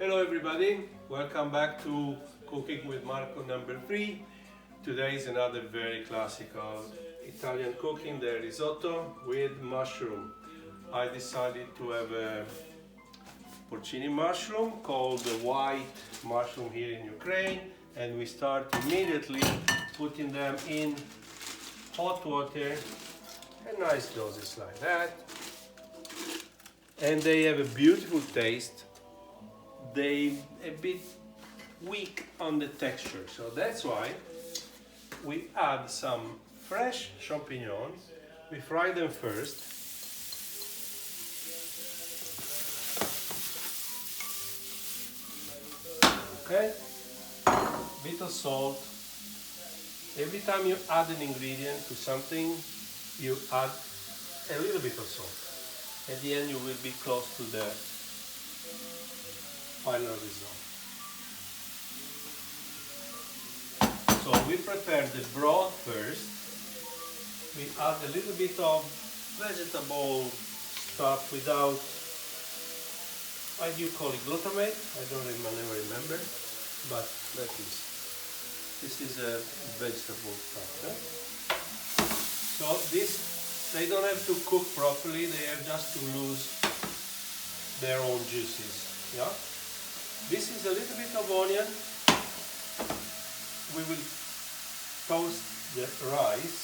Hello everybody, welcome back to Cooking with Marco number 3. Today is another very classical Italian cooking, the risotto with mushroom. I decided to have a porcini mushroom called the white mushroom here in Ukraine, and we start immediately putting them in hot water, a nice doses like that, and they have a beautiful taste. They a bit weak on the texture, so that's why we add some fresh champignons. We fry them first. Okay, bit of salt. Every time you add an ingredient to something, you add a little bit of salt. At the end you will be close to the final result. So we prepare the broth first. We add a little bit of vegetable stuff without, how do you call it, glutamate? I don't never remember, but that is. This is a vegetable stuff. Eh? So this, they don't have to cook properly, they have just to lose their own juices. Yeah? This is a little bit of onion. We will toast the rice.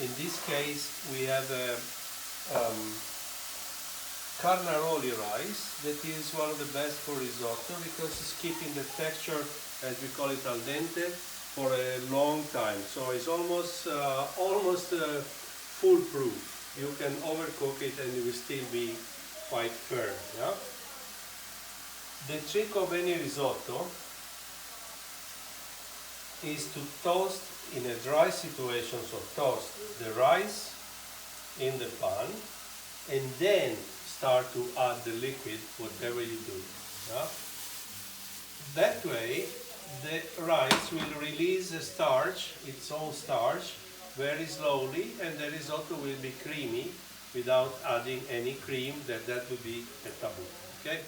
In this case we have a carnaroli rice that is one of the best for risotto because it's keeping the texture, as we call it, al dente for a long time. So it's almost foolproof. You can overcook it and it will still be quite firm. Yeah? The trick of any risotto is to toast in a dry situation, so toast the rice in the pan and then start to add the liquid, whatever you do. Yeah? That way the rice will release the starch, its own starch, very slowly, and the risotto will be creamy without adding any cream. That would be a taboo. Okay?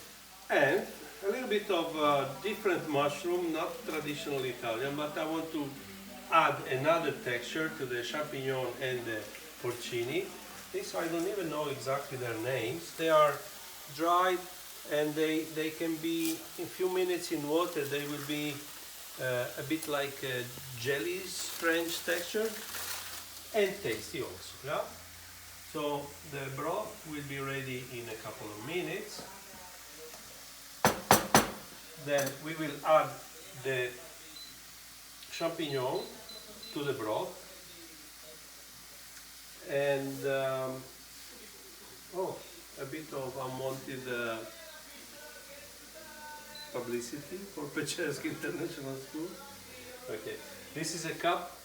And a little bit of different mushroom, not traditional Italian, but I want to add another texture to the champignon and the porcini. This I don't even know exactly their names. They are dried and they can be, in a few minutes in water, they will be a bit like a jelly strange texture and tasty also. Yeah? So the broth will be ready in a couple of minutes. Then we will add the champignon to the broth and a bit of unwanted publicity for Peczerski International School. Okay, this is a cup,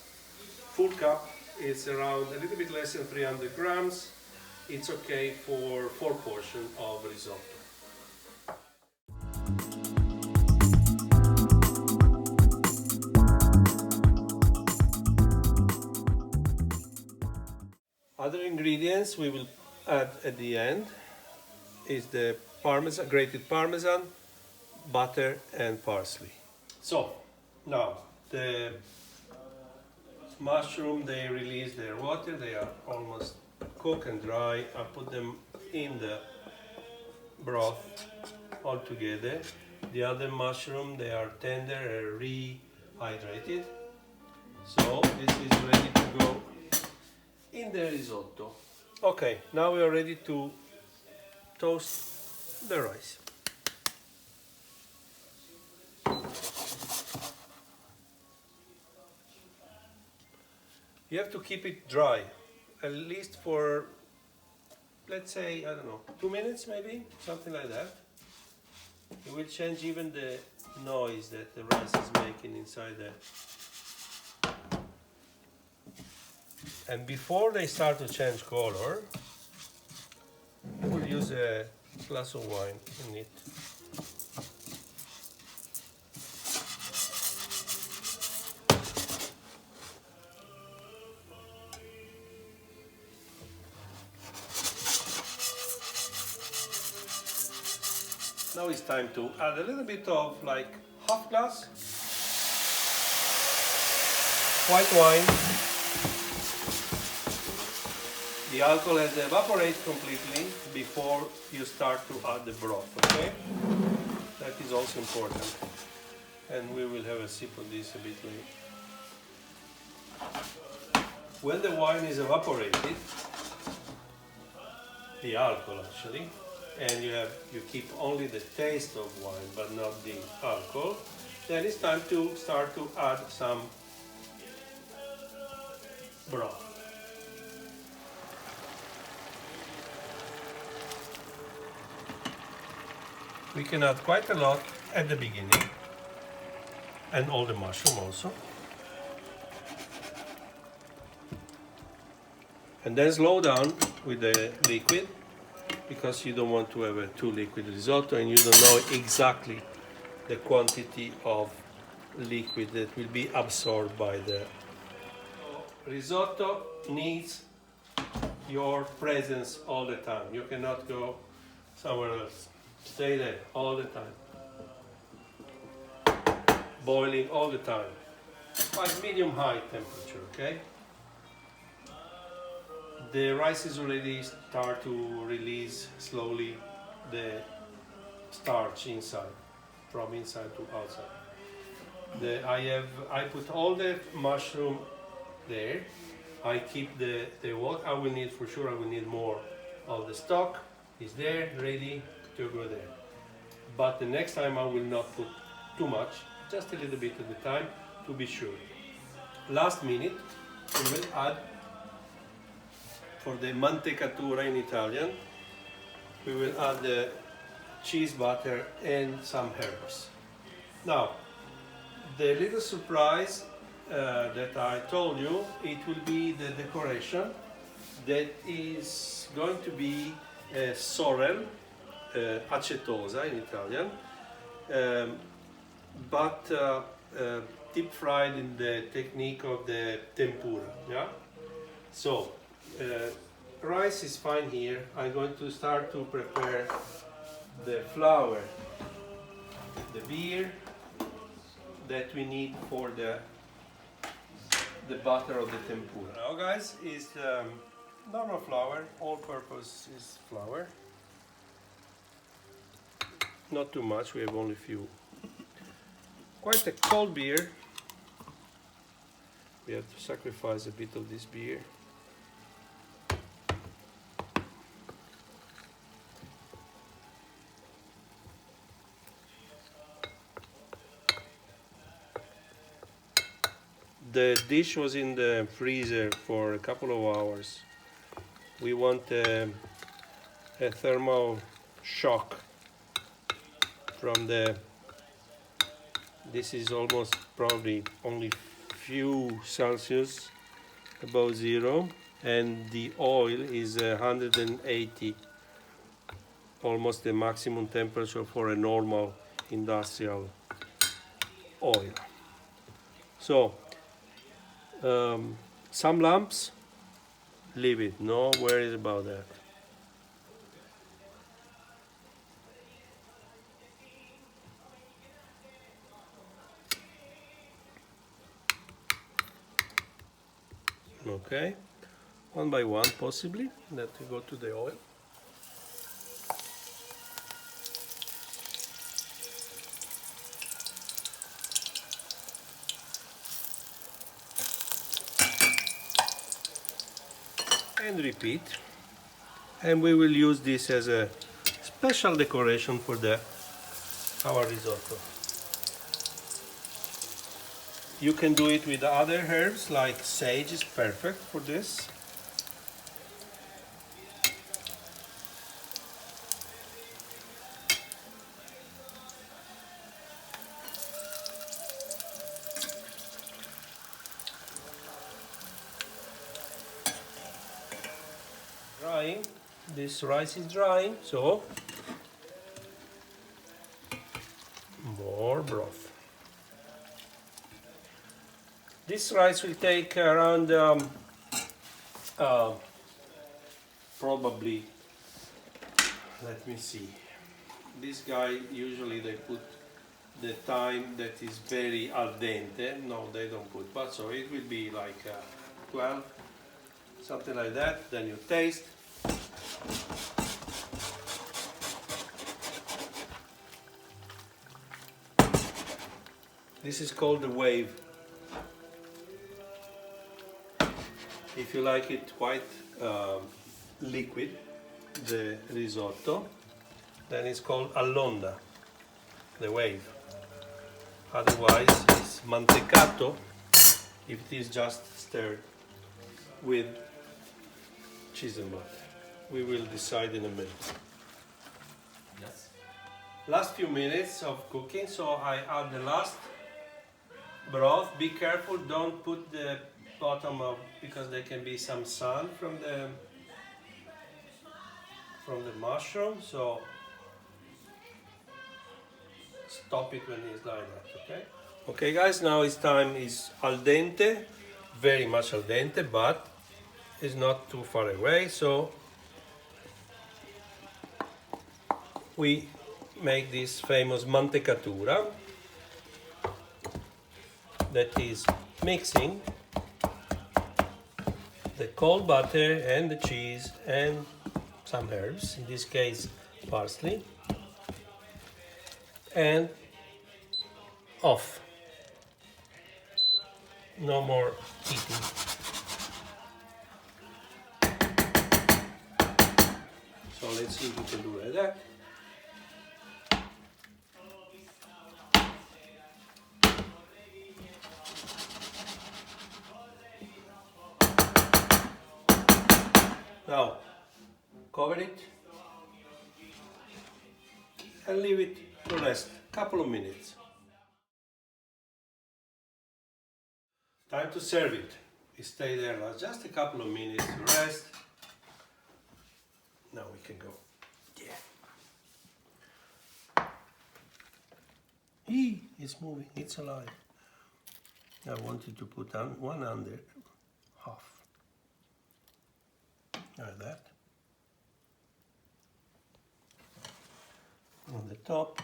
full cup. It's around a little bit less than 300 grams. It's okay for 4 portions of risotto. Other ingredients we will add at the end is the parmesan, grated parmesan, butter and parsley. So now the mushroom, they release their water, they are almost cooked and dry. I put them in the broth all together. The other mushroom, they are tender and rehydrated. So this is ready to go in the risotto. Okay, now we are ready to toast the rice. You have to keep it dry, at least for, let's say, I don't know, 2 minutes maybe, something like that. It will change even the noise that the rice is making inside there. And before they start to change color, we'll use a glass of wine in it. Now it's time to add a little bit of like half glass white wine. The alcohol has to evaporate completely before you start to add the broth, okay? That is also important. And we will have a sip of this a bit later. When the wine is evaporated, the alcohol actually, and you keep only the taste of wine but not the alcohol, then it's time to start to add some broth. We can add quite a lot at the beginning, and all the mushroom also. And then slow down with the liquid, because you don't want to have a too liquid risotto and you don't know exactly the quantity of liquid that will be absorbed by the risotto. Needs your presence all the time. You cannot go somewhere else. Stay there all the time. Boiling all the time. Like medium-high temperature, okay? The rice is already start to release slowly the starch inside, from inside to outside. I put all the mushroom there. I keep the what I will need, for sure I will need more of the stock. Is there ready to go there. But the next time I will not put too much, just a little bit at a time to be sure. Last minute we will add, for the mantecatura in Italian, we will add the cheese, butter and some herbs. Now, the little surprise that I told you, it will be the decoration that is going to be sorrel, acetosa in Italian, but deep fried in the technique of the tempura. Yeah. So rice is fine here. I'm going to start to prepare the flour, the beer that we need for the butter of the tempura. Now, guys, is normal flour, all-purpose is flour. Not too much. We have only few. Quite a cold beer. We have to sacrifice a bit of this beer. The dish was in the freezer for a couple of hours. We want a thermal shock from the, this is almost probably only few Celsius above zero, and the oil is 180, almost the maximum temperature for a normal industrial oil. So some lamps, leave it, no worries about that. Okay, one by one possibly, that we go to the oil. And repeat, and we will use this as a special decoration for our risotto. You can do it with other herbs, like sage is perfect for this. Drying, this rice is drying, so more broth. This rice will take around probably, let me see, this guy usually they put the time that is very al dente. No, they don't put, but so it will be like 12, something like that. Then you taste. This is called the wave. If you like it quite liquid, the risotto, then it's called all'onda, the wave. Otherwise, it's mantecato if it is just stirred with cheese and butter. We will decide in a minute. Yes. Last few minutes of cooking, so I add the last broth. Be careful, don't put the bottom of, because there can be some sun from the mushroom, so stop it when it's like that, okay? Okay guys, now it's time, is al dente, very much al dente, but it's not too far away, so we make this famous mantecatura, that is mixing the cold butter and the cheese and some herbs, in this case parsley, and off. No more eating. So let's see if we can do like that. Now, cover it and leave it to rest a couple of minutes. Time to serve it. You stay there just a couple of minutes to rest. Now we can go. Yeah. It's moving, it's alive. I wanted to put one under, half. Like that. On the top.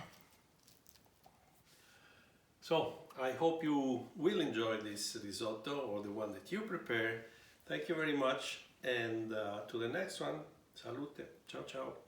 So, I hope you will enjoy this risotto or the one that you prepare. Thank you very much, and to the next one. Salute. Ciao ciao.